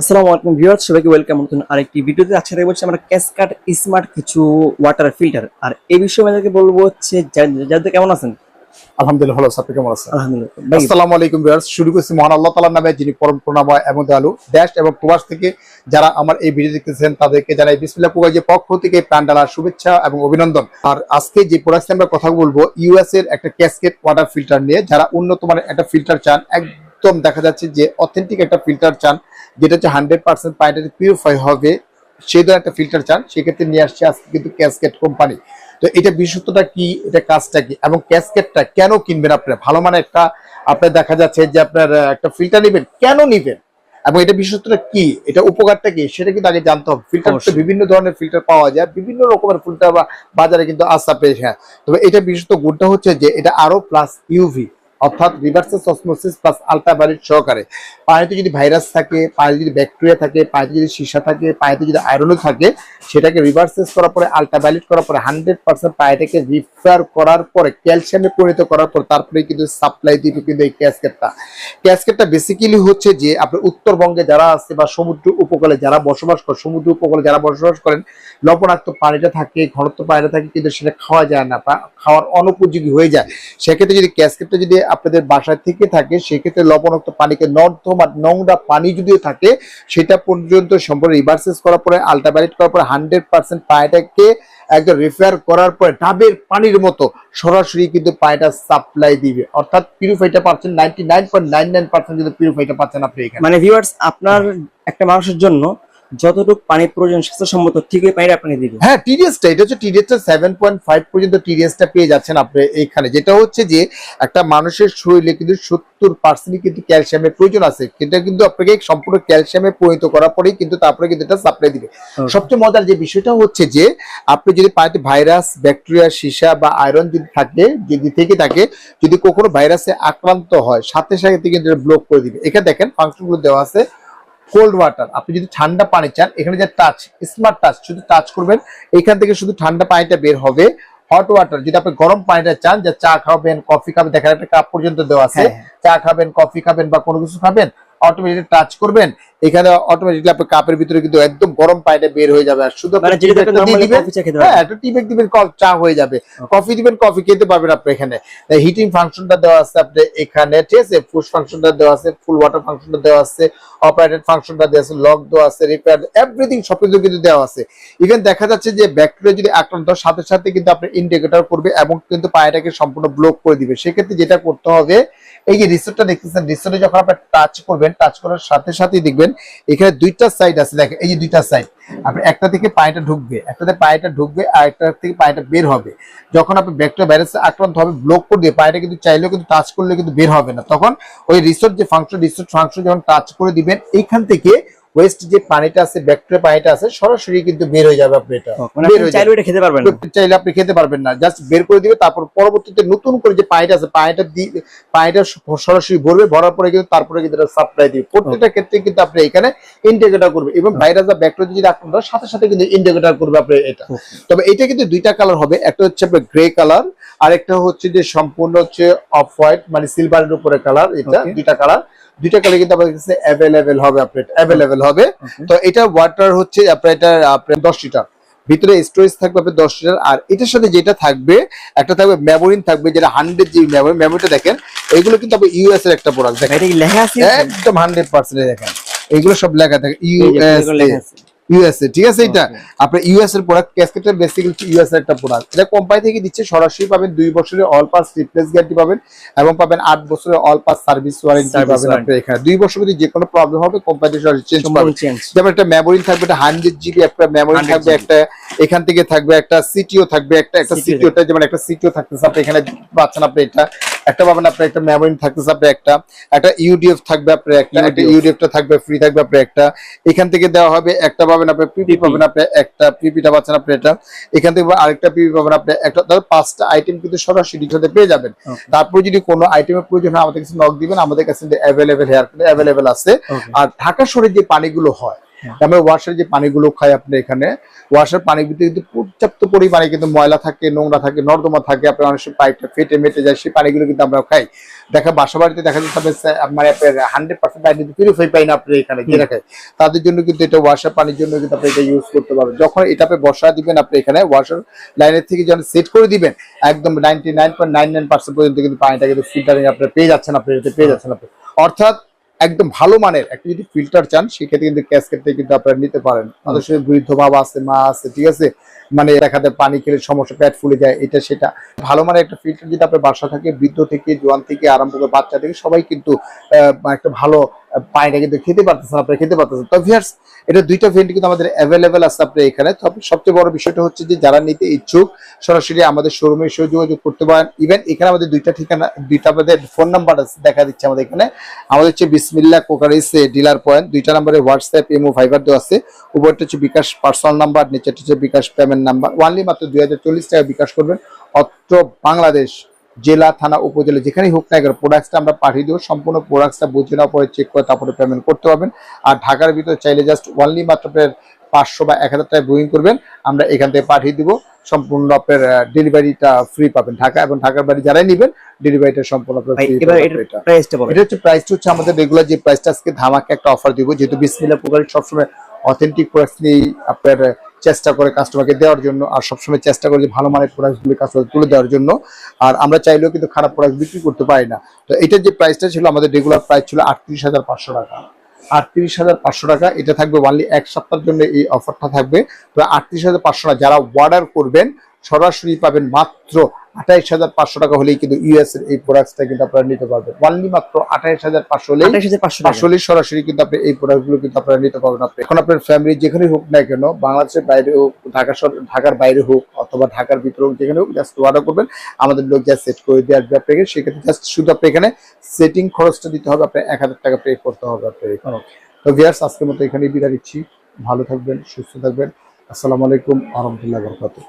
আসসালামু আলাইকুম ভিউয়ার্স, সবাইকে ওয়েলকাম নতুন আরেকটি ভিডিওতে। আজকে বলছি আমরা ক্যাসকাড স্মার্ট কিছু ওয়াটার ফিল্টার, আর এই বিষয়ে আমাদেরকে বলবো হচ্ছে যাদের কেমন আছেন। আলহামদুলিল্লাহ ভালো আছি, আপনি কেমন আছেন? আলহামদুলিল্লাহ ভাই। আসসালামু আলাইকুম ভিউয়ার্স, শুরু করছি মহান আল্লাহ তাআলার নামে, যিনি পরম করুণাময় এবং দয়ালু। দেশ এবং প্রবাস থেকে যারা আমার এই ভিডিও দেখতেছেন তাদেরকে জানাই বিসমিল্লাহ কুবাইজের পক্ষ থেকে প্রাণঢালা শুভেচ্ছা এবং অভিনন্দন। আর আজকে যে প্রোডাক্টে আমরা কথা বলবো ইউএস এর একটা ক্যাসকেড ওয়াটার ফিল্টার নিয়ে। যারা উন্নত মানের একটা ফিল্টার চান, একদম দেখা যাচ্ছে যে অথেন্টিক একটা ফিল্টার চান, যেটা হচ্ছে 100% পানিটা পিউরিফাই হবে, সেই ধরনের একটা ফিল্টার চান, সেক্ষেত্রে নিয়ে আসছে আজকে কিন্তু ক্যাসকেড কোম্পানি। তো এটা বিশেষত্বটা কি, এটা কাজটা কি, এবং ক্যাসকেটটা কেন কিনবেন আপনারা? ভালো মানে একটা আপনার দেখা যাচ্ছে যে আপনার একটা ফিল্টার নেবেন, কেন নেবেন এবং এটা বিশেষত্বটা কি, এটা উপকারটা কি, সেটা কিন্তু আগে জানতে হবে। ফিল্টার তো বিভিন্ন ধরনের ফিল্টার পাওয়া যায়, বিভিন্ন রকমের ফিল্টার বাজারে কিন্তু আছে আপনি। হ্যাঁ, তবে এটা বিশেষত গুণটা হচ্ছে যে এটা আরো প্লাস ইউভি, অর্থাৎ রিভার্সাস অসমোসিস প্লাস আলট্রাভায়োলেট সহকারে। পানিতে যদি ভাইরাস থাকে, পানিতে যদি ব্যাকটেরিয়া থাকে, পানিতে যদি সীসা থাকে, পানিতে যদি আয়রনও থাকে, সেটাকে রিভার্সেস করার পরে, আলট্রাভায়োলেট করার পরে 100% পানিটাকে রিফার করার পরে, ক্যালসিয়ামে পরিণত করার পর তারপরে কিন্তু সাপ্লাই দিবে কিন্তু এই ক্যাসকেটটা বেসিক্যালি হচ্ছে যে আপনার উত্তরবঙ্গে যারা আছে বা সমুদ্র উপকূলে যারা বসবাস করে, সমুদ্র উপকূলে যারা বসবাস করেন, লবণাক্ত পানিটা থাকে, ঘনত্ব পানিটা থাকে, কিন্তু সেটা খাওয়া যায় না বা খাওয়ার অনুপযোগী হয়ে যায়। সেক্ষেত্রে যদি ক্যাসকেটটা যদি আপনাদের বাসায় থেকে থাকে, সেক্ষেত্রে লবণাক্ত পানিকে নর্দমা নোংরা পানি যদিও থাকে, সেটা পর্যন্ত সম্পূর্ণ রিভার্সেস করার পরে, আলট্রাভায়োলেট করার পরে 100% পানিটাকে একদম রিফার করার পরে ডাবের পানির মতো সরাসরি কিন্তু পানিটা সাপ্লাই দিবে, অর্থাৎ পিউরিফাইটা পাচ্ছেন 99.99% কিন্তু পিউরিফাইটা পাচ্ছেন আপনি এখানে। মানে ভিউয়ার্স, আপনার একটা মানুষের জন্য যতটুকু পানির প্রয়োজন স্বাস্থ্যসম্মত ঠিক ওই পানিটা আপনাকে দিবে। হ্যাঁ, টিডিএসটা এটা হচ্ছে টিডিএসটা 7.5 পর্যন্ত টিডিএসটা পেয়ে যাচ্ছেন আপনি এখানে। যেটা হচ্ছে যে একটা মানুষের শরীরে কিন্তু 70% কিন্তু ক্যালসিয়ামের প্রয়োজন আছে, এটা কিন্তু আপনাকে সম্পূর্ণ ক্যালসিয়ামে পরিণত করার পরেই কিন্তু তারপরে কিন্তু এটা সাপ্লাই দিবে। সবচেয়ে মজার যে বিষয়টা হচ্ছে যে আপনি যদি পানিতে ভাইরাস, ব্যাকটেরিয়া, সীসা বা আয়রন যদি থাকে, যদি থেকে থাকে, যদি কখনো ভাইরাসে আক্রান্ত হয়, সাথে সাথে কিন্তু এটা ব্লক করে দিবে। এখানে দেখেন ফাংশনগুলো দেওয়া আছে। কোল্ড ওয়াটার, আপনি যদি ঠান্ডা পানি চান, এখানে যে টাচ, স্মার্ট টাচ, শুধু টাচ করবেন, এখান থেকে শুধু ঠান্ডা পানিটা বের হবে। হট ওয়াটার, যদি আপনি গরম পানিটা চান, যে চা খাবেন, কফি খাবেন, দেখেন একটা কাপ পর্যন্ত দেওয়া আছে, চা খাবেন, কফি খাবেন বা কোনো কিছু খাবেন, অটোমেটিক টাচ করবেন, এখানে অটোমেটিকলি আপনার কাপের ভিতরে কিন্তু একদম গরম পানিটা বের হয়ে যাবে। আর শুধু একটা টি ব্যাগ দিবেন, চা হয়ে যাবে। কফি দিবেন, কফি খেতে পারবেন আপনি এখানে। হিটিং ফাংশনটা দেওয়া আছে আপনি এখানে, ঠিক আছে। পুশ ফাংশনটা দেওয়া আছে, ফুল ওয়াটার ফাংশনটা দেওয়া আছে, অপারেটেড ফাংশনটা দেওয়া আছে, লক দেওয়া আছে, রিপেয়ার, এভরিথিং সবকিছু কিন্তু দেওয়া আছে। ইভেন দেখা যাচ্ছে যে ব্যাকটেরিয়া যদি আক্রান্ত হয়, সাথে সাথে কিন্তু আপনি ইন্ডিকেটর করবে এবং কিন্তু পানিটাকে সম্পূর্ণ ব্লক করে দিবে। সেক্ষেত্রে যেটা করতে হবে, এই যে রিসোর্টটা দেখতেছেন, রিসোর্টে যখন আপনি টাচ করবেন, টাচ করার সাথে সাথেই দেখবেন এখানে দুইটা সাইড আছে। দেখেন এই যে দুইটা সাইড, আপনি একটা থেকে পানিটা ঢুকবে, একটাতে পানিটা ঢুকবে, আর একটা থেকে পানিটা বের হবে। যখন আপনি ব্যাকটেরিয়া ভাইরাসে আক্রান্ত হবে, ব্লক করে দিয়ে পানিটা কিন্তু চাইলেও কিন্তু টাচ করলে কিন্তু বের হবে না। তখন ওই রিসোর্ট যে ফাংশন, রিসোর্ট ফাংশন যখন টাচ করে দিবেন, এইখান থেকে ওয়েস্ট যে পানিটা আছে, ব্যাকটেরিয়া পানিটা আছে, সরাসরি কিন্তু বের হয়ে যাবে। আপনি এটা চাইলে এটা খেতে পারবেন না, চাইলে আপনি খেতে পারবেন না, জাস্ট বের করে দিবে। তারপর পরবর্তীতে নতুন করে যে পানিটা আছে, পানিটা সরাসরি ভরবে, ভরার পরে কিন্তু তারপরে কিন্তু এটা সাপ্লাই দিবে। প্রত্যেকটা ক্ষেত্রে কিন্তু আপনি এখানে ইন্টিগ্রেটর করবে, এবং ভাইরাস বা ব্যাকটেরিয়া যদি আক্রান্ত হয়, সাথে সাথে কিন্তু ইন্টিগ্রেটর করবে আপনি এটা। তবে এটা কিন্তু দুইটা কালার হবে, একটা হচ্ছে আপনার গ্রে কালার, আর একটা হচ্ছে যে সম্পূর্ণ হচ্ছে অফ হোয়াইট, মানে সিলভারের উপরে কালার। এটা দুইটা কালার কিন্তু আপনার কাছে অ্যাভেলেবেল হবে, অ্যাভেলেবেল হবে। তো এটা ওয়াটার হচ্ছে আপনার, এটা আপনার 10 লিটার ভিতরে স্টোরেজ থাকবে আপনার 10 লিটার। আর এটার সাথে যেটা থাকবে, একটা থাকবে মেমোরিন থাকবে, যেটা 100 জিবি মেমোরি। মেমোরিটা দেখেন, এগুলো কিন্তু আপনি ইউএস এর একটা প্রোডাক্ট, দেখেন এটা লেখা আছে একদম 100%। দেখেন এগুলো সব লেখা থাকে ইউএসএ, ঠিক আছে। এটা আপনার ইউএস এর প্রোডাক্ট, ক্যাসকেটের বেসিক্যালি ইউএস এর একটা প্রোডাক্ট। এটা কোম্পানি থেকে দিচ্ছে, সরাসরি পাবেন 2 বছরের অল পাস রিপ্লেস গ্যারান্টি পাবেন, এবং পাবেন 8 বছরের অল পাস সার্ভিস ওয়ারেন্টি পাবেন আপনি এখানে। 2 বছর যদি যে কোনো প্রবলেম হবে, কোম্পানি সরাসরি চেঞ্জ পাবেন। যেমন একটা মেমোরি থাকবে, এটা 100 জিবি একটা মেমোরি থাকবে, একটা এখান থেকে থাকবে, একটা সিটিও থাকবে, একটা সিটিওটা, যেমন একটা সিটিও থাকতেছে আপনি এখানে পাচ্ছেন। আপনি এটা একটা পাবেন, আপনার একটা মেমোরি থাকতেছে, আপনি একটা ইউডিএফ থাকবে, আপনার একটা ইউডিএফটা থাকবে, ফ্রি থাকবে আপনি একটা। এখান থেকে দেওয়া হবে একটা পাবেন, আপনি পিপি পাবেন, আপনি একটা পিপিটা পাচ্ছেন আপনি এটা। এখান থেকে আরেকটা পিপি পাবেন আপনি একটা। তাহলে 5টা আইটেম কিন্তু সরাসরি সাথে পেয়ে যাবেন। তারপর যদি কোনো আইটেমের প্রয়োজন হয়, আমাদের কাছে নক দিবেন, আমাদের কাছে অ্যাভেলেবেল হেয়ার অ্যাভেলেবেল আছে। আর ঢাকা শহরে যে পানিগুলো হয়, হ্যাঁ। আমরা ওয়াশের যে পানিগুলো খাই আপনি এখানে ওয়াশের পানির ভিতরে কিন্তু পর্যাপ্ত পরিমাণে কিন্তু ময়লা থাকে, নোংরা থাকে, নর্দমা থাকে, আপনার অনেক সময় পাইপটা ফেটে মেটে যায়, সেই পানিগুলো কিন্তু আমরা খাই। বাসা বাড়িতে দেখা যাচ্ছে মানে আপনার 100% পানি কিন্তু পিউরিফাই পাই না আপনি এখানে যে রাখে, তাদের জন্য কিন্তু এটা ওয়াশার পানির জন্য কিন্তু আপনি এটা ইউজ করতে পারবেন। যখন এটা আপনি বসা দিবেন আপনি এখানে ওয়াশার লাইনের থেকে যখন সেট করে দিবেন একদম 99.99% পর্যন্ত কিন্তু পানিটা কিন্তু ফিল্টারিং আপনি পেয়ে যাচ্ছেন, আপনি অর্থাৎ একদম ভালো মানের একটা যদি ফিল্টার চান সেক্ষেত্রে কিন্তু ক্যাসকেট থেকে কিন্তু আপনারা নিতে পারেন। তাদের সাথে বৃদ্ধ বাবা আছে, মা আছে, ঠিক আছে, মানে দেখাতে পানি খেলে সমস্যা, পেট ফুলে যায়, এটা সেটা। ভালো মানের একটা ফিল্টার যদি আপনার বাসা থাকে, বৃদ্ধ থেকে জোয়ান থেকে আরম্ভ করে বাচ্চা থেকে সবাই কিন্তু একটা ভালো পানিটা কিন্তু খেতে পারতেছেন, আপনারা খেতে পারতেছেন। তো ভিউয়ার্স, এটা দুইটা ভেরিয়েন্ট কিন্তু আমাদের অ্যাভেলেবেল আছে আপনার এখানে। তবে সবচেয়ে বড় বিষয়টা হচ্ছে যে যারা নিতে ইচ্ছুক সরাসরি আমাদের শোরুমে এসে যোগাযোগ করতে পারেন। ইভেন এখানে আমাদের দুইটা ঠিকানা, দুইটা আমাদের ফোন নাম্বার আছে দেখা দিচ্ছে আমাদের এখানে। আমাদের হচ্ছে বিসমিল্লাহ কোকারিস ডিলার পয়েন্ট, দুইটা নাম্বারে হোয়াটসঅ্যাপ, ইমো, ভাইবার দেওয়া আছে। উপরটা হচ্ছে বিকাশ পার্সোনাল নাম্বার, নিচেটা হচ্ছে বিকাশ পেমেন্ট নাম্বার। ওয়ানলি মাত্র 2040 টাকা বিকাশ করবেন। অত্র বাংলাদেশ জেলা, থানা, উপজেলা যেখানেই হোক না কেন প্রোডাক্টসটা আমরা পাঠিয়ে দেবো। সম্পূর্ণ প্রোডাক্টসটা বুঝে নেওয়ার পরে চেক করে তারপরে পেমেন্ট করতে পারবেন। আর ঢাকার ভিতরে চাইলে জাস্ট ওয়ানলি মাত্র আপনার 500 বা 1000 টাকা বুকিং করবেন, আমরা এখান থেকে পাঠিয়ে দিব। সম্পূর্ণ আপনার ডেলিভারিটা ফ্রি পাবেন। ঢাকা এবং ঢাকার বাড়ি যারাই নেবেন ডেলিভারিটা সম্পূর্ণ আপনার ফ্রি। এবার এটার প্রাইসটা বলেন। এটা হচ্ছে প্রাইসটা হচ্ছে আমাদের রেগুলার যে প্রাইসটা, আজকে ধামাকা একটা অফার দিব, যেহেতু বিসমিল্লাহ কোকারিস সবসময় অথেন্টিক প্রোডাক্টস নিয়ে আপনার চেষ্টা করে কাস্টমারকে দেওয়ার জন্য, আর সবসময় চেষ্টা করে যে ভালো মানের প্রোডাক্টগুলো কাস্টমার তুলে দেওয়ার জন্য। আর আমরা চাইলেও কিন্তু খারাপ প্রোডাক্ট বিক্রি করতে পারি না। তো এটার যে প্রাইসটা ছিল, আমাদের রেগুলার প্রাইস ছিল 38,500 টাকা। 38,500 টাকা। এটা থাকবে ওয়ানলি এক সপ্তাহের জন্য এই অফারটা থাকবে। তো 38,500 টাকা যারা অর্ডার করবেন সরাসরি পাবেন মাত্র 28,500 টাকা হলেই কিন্তু ইউএস এর এই প্রোডাক্টটা কিন্তু আপনারা নিতে পারবেন। ওয়ানলি মাত্র 28,500 হলেই 28,500 হলেই সরাসরি কিন্তু আপনি এই প্রোডাক্টগুলো কিন্তু আপনারা নিতে পারবেন। আপনি এখন আপনার ফ্যামিলি যেখানে হোক না কেন, বাংলাদেশের বাইরে হোক, ঢাকার বাইরে হোক অথবা ঢাকার ভিতরে হোক, যেখানে হোক জাস্ট অর্ডার করবেন, আমাদের লোক যা সেট করে দিয়ে আসবে আপনাকে। সেক্ষেত্রে জাস্ট শুধু আপনি এখানে সেটিং খরচটা দিতে হবে, আপনার 1000 টাকা পে করতে হবে আপনার এখানে। তো ভিউয়ার্স, আজকের মতো এখানেই বিদায় নিচ্ছি। ভালো থাকবেন, সুস্থ থাকবেন। আসসালামু আলাইকুম ওয়া রাহমাতুল্লাহি ওয়া বারাকাতুহু।